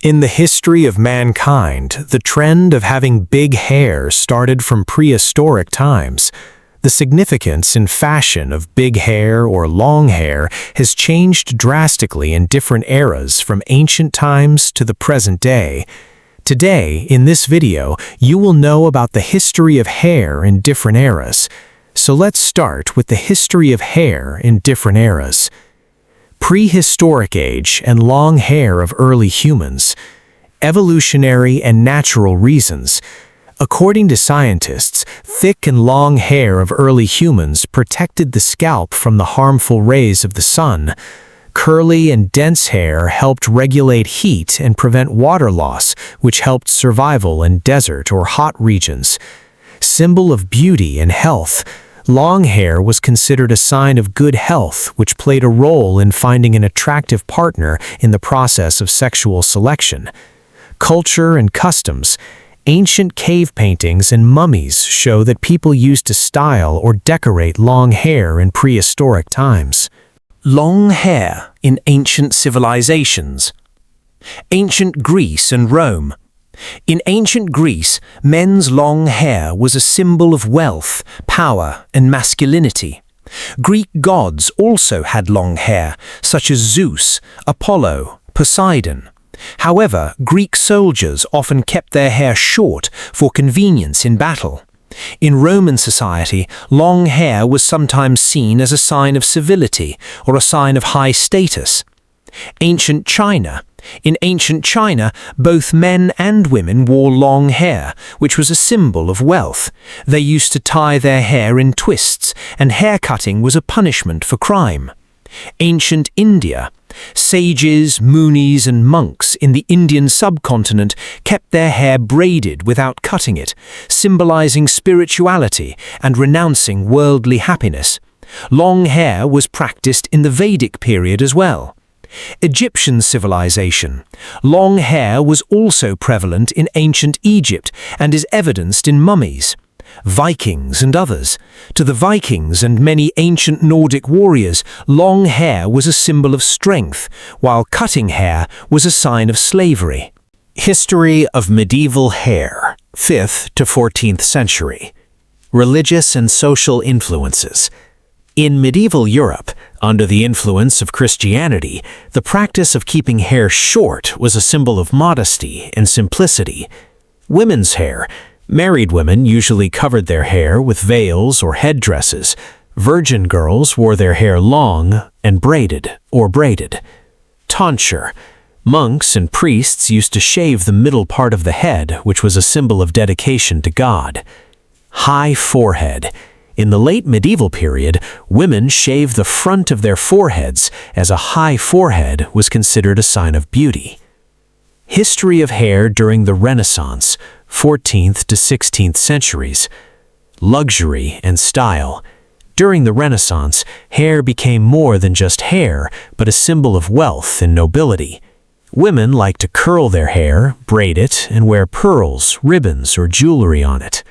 In the history of mankind, the trend of having big hair started from prehistoric times. The significance in fashion of big hair or long hair has changed drastically in different eras from ancient times to the present day. Today, in this video, you will know about the history of hair in different eras. So let's start with the history of hair in different eras. Prehistoric age and long hair of early humans. Evolutionary and natural reasons. According to scientists, thick and long hair of early humans protected the scalp from the harmful rays of the sun. Curly and dense hair helped regulate heat and prevent water loss, which helped survival in desert or hot regions. Symbol of beauty and health. Long hair was considered a sign of good health, which played a role in finding an attractive partner in the process of sexual selection. Culture and customs. Ancient cave paintings and mummies show that people used to style or decorate long hair in prehistoric times. Long hair in ancient civilizations. Ancient Greece and Rome. In ancient Greece, men's long hair was a symbol of wealth, power, and masculinity. Greek gods also had long hair, such as Zeus, Apollo, Poseidon. However, Greek soldiers often kept their hair short for convenience in battle. In Roman society, long hair was sometimes seen as a sign of civility or a sign of high status. Ancient China. In ancient China, both men and women wore long hair, which was a symbol of wealth. They used to tie their hair in twists, and hair cutting was a punishment for crime. Ancient India. Sages, munis, and monks in the Indian subcontinent kept their hair braided without cutting it, symbolizing spirituality and renouncing worldly happiness. Long hair was practiced in the Vedic period as well. Egyptian civilization. Long hair was also prevalent in ancient Egypt and is evidenced in mummies. Vikings and others. To the Vikings and many ancient Nordic warriors, long hair was a symbol of strength, while cutting hair was a sign of slavery. History of medieval hair, 5th to 14th century. Religious and social influences. In medieval Europe, under the influence of Christianity, the practice of keeping hair short was a symbol of modesty and simplicity. Women's hair. Married women usually covered their hair with veils or headdresses. Virgin girls wore their hair long and braided or braided. Tonsure. Monks and priests used to shave the middle part of the head, which was a symbol of dedication to God. High forehead. In the late medieval period, women shaved the front of their foreheads, as a high forehead was considered a sign of beauty. History of hair during the Renaissance, 14th to 16th centuries. Luxury and style. During the Renaissance, hair became more than just hair, but a symbol of wealth and nobility. Women liked to curl their hair, braid it, and wear pearls, ribbons, or jewelry on it.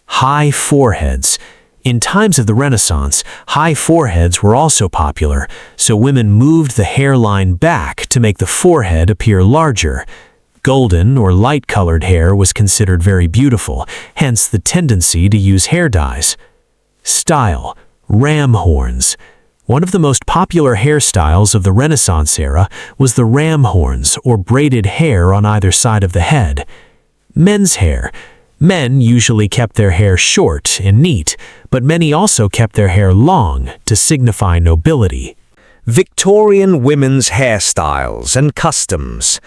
High foreheads. In times of the Renaissance, high foreheads were also popular, so women moved the hairline back to make the forehead appear larger. Golden or light-colored hair was considered very beautiful, hence the tendency to use hair dyes. Style. Ram horns. One of the most popular hairstyles of the Renaissance era was the ram horns, or braided hair on either side of the head. Men's hair. Men usually kept their hair short and neat, but many also kept their hair long to signify nobility. Victorian women's hairstyles and customs.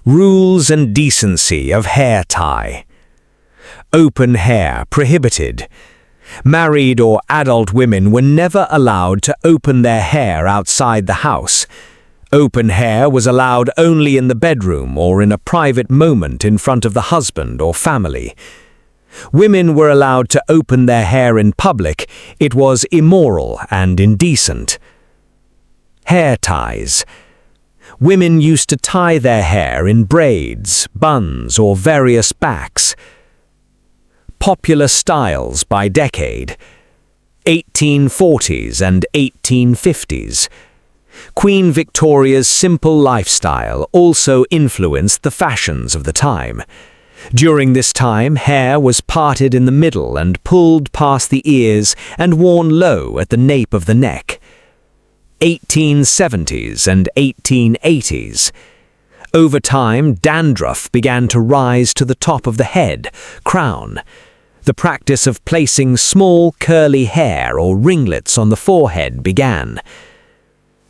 Rules and decency of hair tie. Open hair prohibited. Married or adult women were never allowed to open their hair outside the house. Open hair was allowed only in the bedroom or in a private moment in front of the husband or family. Women were allowed to open their hair in public. It was immoral and indecent. Hair ties. Women used to tie their hair in braids, buns, or various backs. Popular styles by decade. 1840s and 1850s. Queen Victoria's simple lifestyle also influenced the fashions of the time. During this time, hair was parted in the middle and pulled past the ears and worn low at the nape of the neck. 1870s and 1880s. Over time, dandruff began to rise to the top of the head, crown. The practice of placing small curly hair or ringlets on the forehead began.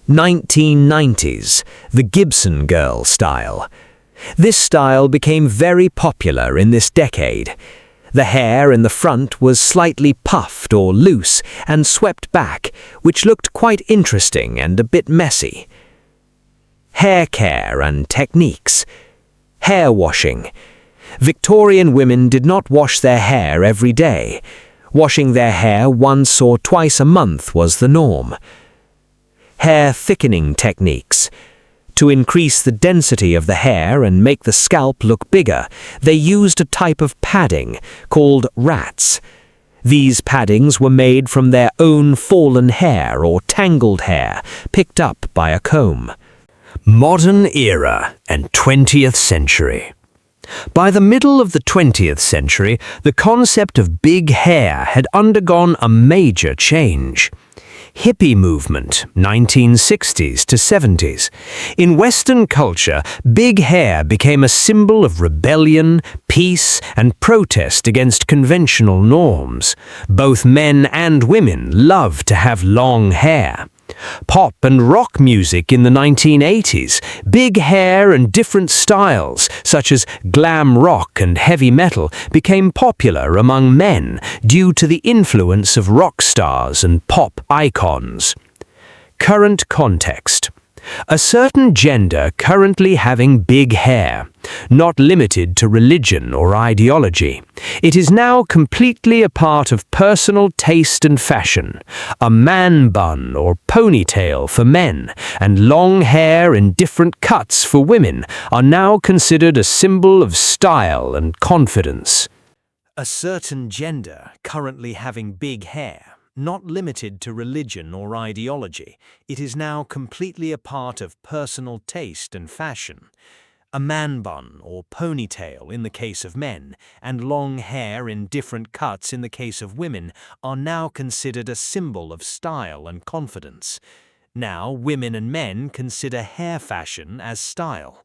1990s, the Gibson girl style. This style became very popular in this decade. The hair in the front was slightly puffed or loose and swept back, which looked quite interesting and a bit messy. Hair care and techniques. Hair washing. Victorian women did not wash their hair every day. Washing their hair once or twice a month was the norm. Hair thickening techniques. To increase the density of the hair and make the scalp look bigger, they used a type of padding called rats. These paddings were made from their own fallen hair or tangled hair, picked up by a comb. Modern era and 20th century. By the middle of the 20th century, the concept of big hair had undergone a major change. Hippie movement, 1960s to 70s. In Western culture, big hair became a symbol of rebellion, peace, and protest against conventional norms. Both men and women loved to have long hair. Pop and rock music in the 1980s, big hair and different styles, such as glam rock and heavy metal, became popular among men due to the influence of rock stars and pop icons. Current context. A certain gender currently having big hair, not limited to religion or ideology. It is now completely a part of personal taste and fashion. A man bun or ponytail for men and long hair in different cuts for women are now considered a symbol of style and confidence. A certain gender currently having big hair, not limited to religion or ideology, it is now completely a part of personal taste and fashion. A man bun or ponytail in the case of men, and long hair in different cuts in the case of women, are now considered a symbol of style and confidence. Now, women and men consider hair fashion as style.